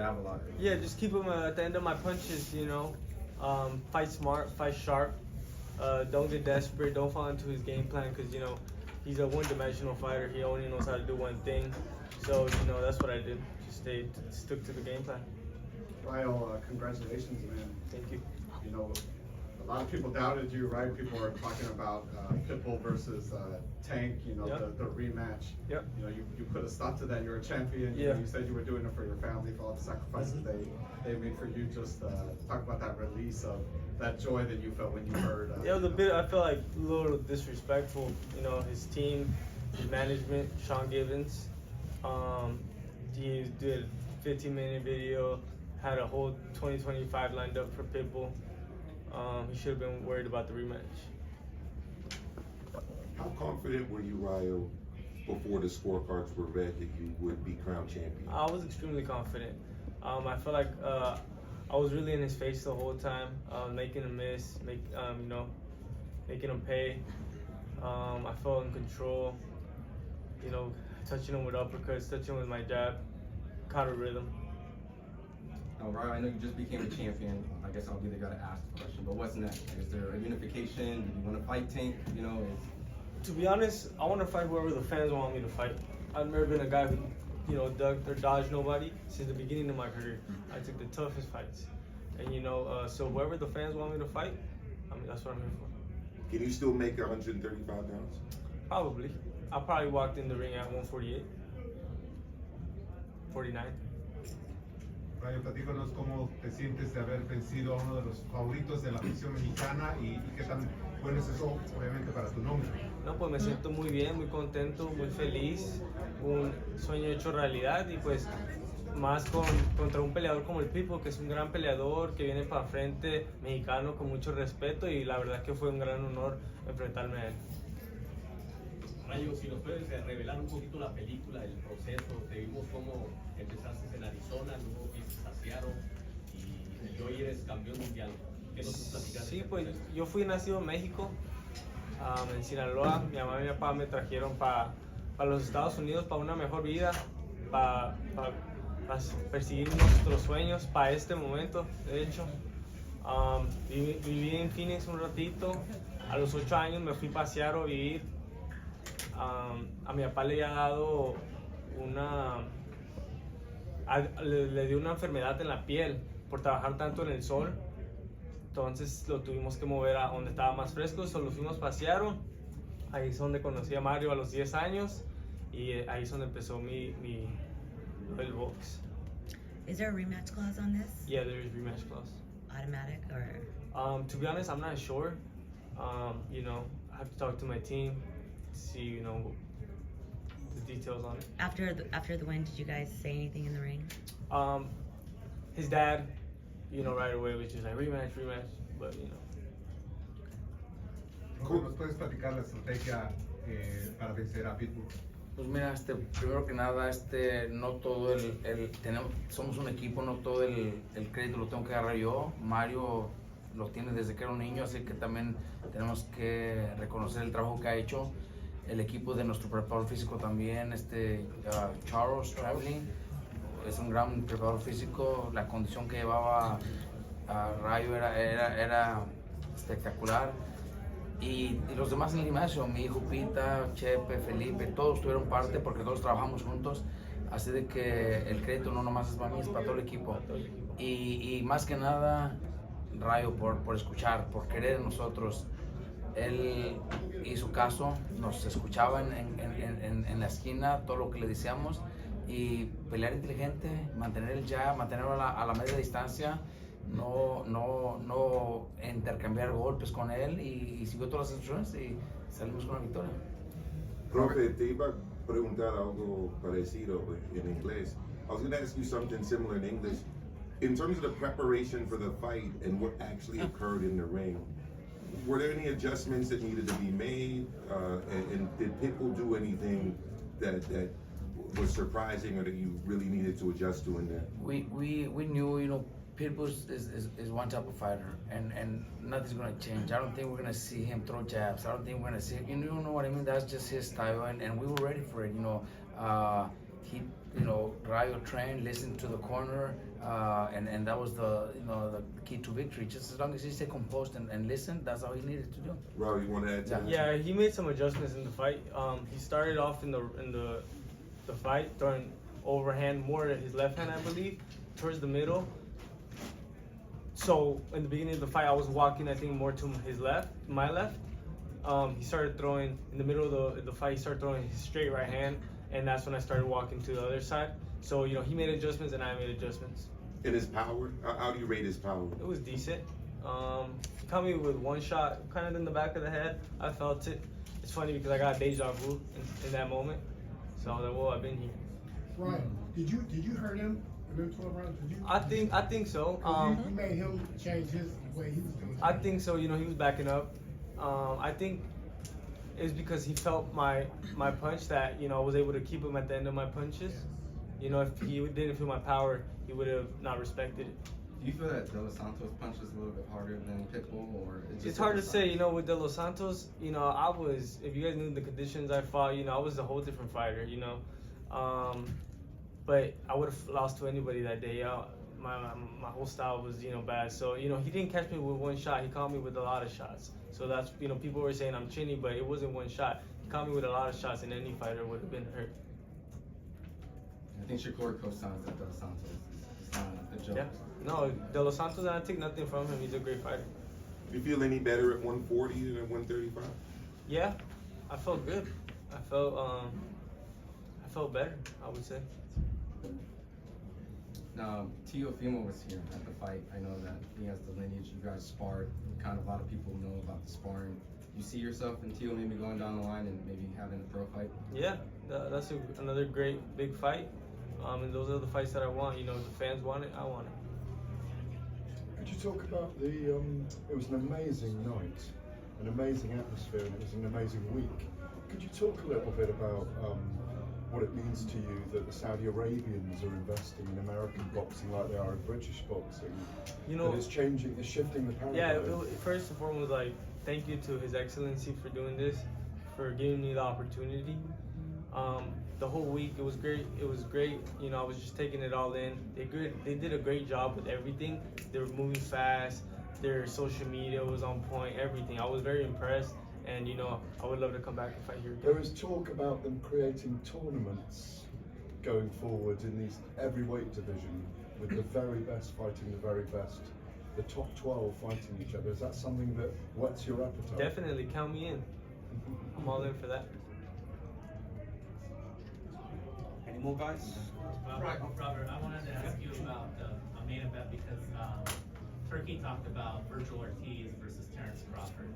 jab a lot. Yeah, just keep him at the end of my punches, you know. Fight smart, fight sharp. Don't get desperate. Don't fall into his game plan because, you know, he's a one-dimensional fighter. He only knows how to do one thing. So, you know, that's what I did. Just stuck to the game plan. Rayo, congratulations, man. Thank you. You know, a lot of people doubted you, right? People were talking about Pitbull versus Tank, you know, Yep. the rematch. Yep. You know, you put a stop to that. You're a champion. Yeah. You said you were doing it for your family, for all the sacrifices they made for you. Just talk about that release of that joy that you felt when you heard. Yeah, it was a bit, I felt like a little disrespectful. You know, his team, his management, Sean Gibbons. He did a 15-minute video, had a whole 2025 lined up for Pitbull. He should have been worried about the rematch. How confident were you, Rayo, before the scorecards were read that you would be crowned champion? I was extremely confident. I felt like I was really in his face the whole time, making him miss, you know, making him pay. I felt in control, you know, touching him with uppercuts, touching him with my jab, caught a rhythm. Now, Rayo, I know you just became a champion. I guess I'll be the guy to ask the question, but what's next? Is there a unification? Do you want to fight Tank? You know, To be honest, I want to fight whoever the fans want me to fight. I've never been a guy who, you know, ducked or dodged nobody since the beginning of my career. I took the toughest fights. And, you know, so whoever the fans want me to fight, I mean, that's what I'm here for. Can you still make 135 pounds? Probably. I probably walked in the ring at 148, 49. Rayo, platícanos cómo te sientes de haber vencido a uno de los favoritos de la afición mexicana y qué tan bueno es eso, obviamente, para tu nombre. No, pues me siento muy bien, muy contento, muy feliz, un sueño hecho realidad y pues más contra un peleador como el Pitbull, que es un gran peleador, que viene para frente, mexicano, con mucho respeto y la verdad que fue un gran honor enfrentarme a él. Rayo, si nos puedes revelar un poquito la película, el proceso. Te vimos cómo empezaste en Arizona, luego fuiste a Seattle y hoy eres campeón mundial. ¿Qué nos platicas? Sí, pues yo fui nacido en México, en Sinaloa. Mi mamá y mi papá me trajeron para los Estados Unidos, para una mejor vida, para perseguir nuestros sueños, para este momento, de hecho. Viví en Phoenix un ratito. A los 8 años me fui a Seattle a vivir. A mi papá le había dado le dio una enfermedad en la piel por trabajar tanto en el sol. Entonces lo tuvimos que mover a donde estaba más fresco, solo fuimos a Seattle. Ahí es donde conocí a Mario a los 10 años y ahí es donde empezó el box. Is there a rematch clause on this? Yeah, there is rematch clause. Automatic or? To be honest, I'm not sure. You know, I have to talk to my team, see, you know, the details on it. After the win, did you guys say anything in the ring? His dad, you know, right away was just like rematch, but you know. ¿Cómo nos puedes platicar la estrategia para vencer a Pitbull? Pues mira, primero que nada, no todo somos un equipo, no todo el crédito lo tengo que agarrar yo. Mario lo tiene desde que era un niño, así que también tenemos que reconocer el trabajo que ha hecho. El equipo de nuestro preparador físico también, Charles Traveling, es un gran preparador físico. La condición que llevaba a Rayo era espectacular. Y los demás en el gimnasio, mi hijo Pita, Chepe, Felipe, todos tuvieron parte porque todos trabajamos juntos. Así de que el crédito no nomás es para mí, es para todo el equipo. Y más que nada, Rayo por escuchar, por querer en nosotros. Él hizo caso, nos escuchaba en la esquina, todo lo que le decíamos. Y pelear inteligente, mantener el jab, mantenerlo a la media distancia. No intercambiar golpes con él y siguió todas las instrucciones y salimos con la victoria. Profe, te iba a preguntar algo parecido en inglés. I was going to ask you something similar in English. In terms of the preparation for the fight and what actually occurred in the ring, were there any adjustments that needed to be made? And did Pitbull do anything that was surprising or that you really needed to adjust to in there? We knew, you know, Pitbull is one type of fighter, and nothing's going to change. I don't think we're going to see him throw jabs. I don't think we're going to see, you know what I mean? That's just his style, and we were ready for it, you know. he, Rayo trained, listened to the corner, and that was the key to victory. Just as long as he stayed composed and listened, that's all he needed to do. Raul, you want to add to that? Yeah, he made some adjustments in the fight. He started off in the fight throwing overhand more to his left hand, I believe, towards the middle. So in the beginning of the fight, I was walking, I think, more to his left, my left. He started throwing in the middle of the fight. He started throwing his straight right hand, and that's when I started walking to the other side. So he made adjustments, and I made adjustments. And his power? How do you rate his power? It was decent. He caught me with one shot, kind of in the back of the head. I felt it. It's funny because I got deja vu in that moment. So I was like, "Whoa, I've been here." Right. Did you hurt him in them 12 rounds? Did you? I think so. You made him change his way he was doing. I think so. He was backing up. I think it's because he felt my punch that I was able to keep him at the end of my punches. If he didn't feel my power, he would have not respected it. Do you feel that De Los Santos punch is a little bit harder than Pitbull, or It's hard to say. With De Los Santos, I was. If you guys knew the conditions I fought, I was a whole different fighter. But I would have lost to anybody that day. My whole style was bad. So he didn't catch me with one shot. He caught me with a lot of shots. So that's people were saying I'm chinny, but it wasn't one shot. He caught me with a lot of shots, and any fighter would have been hurt. I think Shakur co-signs that De Los Santos is not a joke. Yeah. No, De Los Santos, I take nothing from him. He's a great fighter. Do you feel any better at 140 than at 135? Yeah, I felt good. I felt better, I would say. Now, Teofimo was here at the fight. I know that he has the lineage. You guys sparred. Kind of a lot of people know about the sparring. You see yourself and Teo maybe going down the line and maybe having a pro fight? Yeah, that's another great big fight. And those are the fights that I want. The fans want it, I want it. Could you talk about it was an amazing night, an amazing atmosphere, and it was an amazing week. Could you talk a little bit about what it means to you that the Saudi Arabians are investing in American boxing like they are in British boxing? That it's changing, it's shifting the paradigm. Yeah, first and foremost, thank you to His Excellency for doing this, for giving me the opportunity. The whole week, it was great. It was great. I was just taking it all in. They did a great job with everything. They were moving fast. Their social media was on point. Everything. I was very impressed. And I would love to come back and fight here again. There is talk about them creating tournaments going forward in every weight division, with the very best fighting the very best, the top 12 fighting each other. Is that something that whets your appetite? Definitely, count me in. I'm all in for that. Any more guys? Robert, I wanted to ask you about a main event because Turkey talked about Virgil Ortiz versus Terrence Crawford.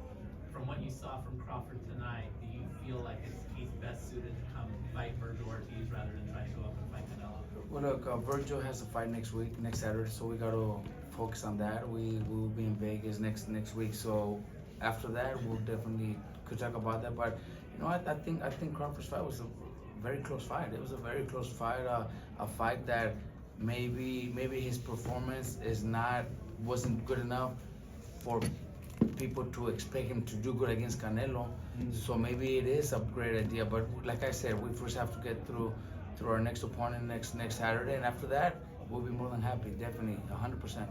From what you saw from Crawford tonight, do you feel like he's best suited to come fight Virgil Ortiz rather than try to go up and fight Canelo? Well, look, Virgil has a fight next Saturday, so we got to focus on that. We will be in Vegas next week, so after that, we'll definitely could talk about that. But I think Crawford's fight was a very close fight. It was a very close fight, a fight that maybe his performance wasn't good enough for people to expect him to do good against Canelo. So maybe it is a great idea. But like I said, we first have to get through our next opponent next Saturday, and after that, we'll be more than happy. Definitely, 100%.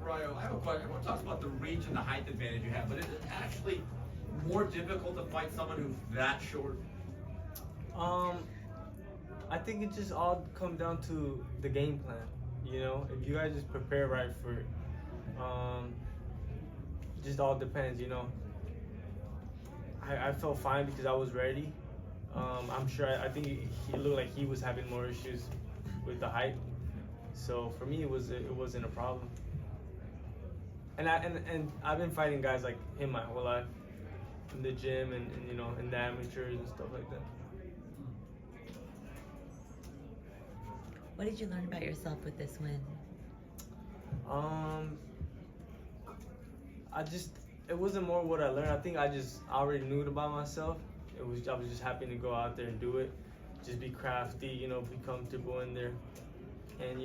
Rayo, I have a question. Everyone talks about the reach and the height advantage you have, but is it actually more difficult to fight someone who's that short? I think it just all comes down to the game plan. If you guys just prepare right for it, just all depends. I felt fine because I was ready. I'm sure. I think he looked like he was having more issues with the height. So for me, it wasn't a problem. And I've been fighting guys like him my whole life, in the gym and in the amateurs and stuff like that. What did you learn about yourself with this win? It wasn't more what I learned. I think I already knew it about myself. I was just happy to go out there and do it. Just be crafty, be comfortable in there, and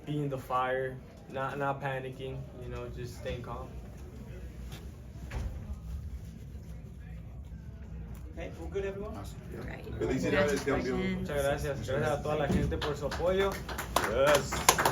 be in the fire, not panicking, just staying calm. Okay, well, good, everyone. Right. Felicidades, campeón. Congratulations. Muchas gracias. Gracias a toda la gente por su apoyo. Yes.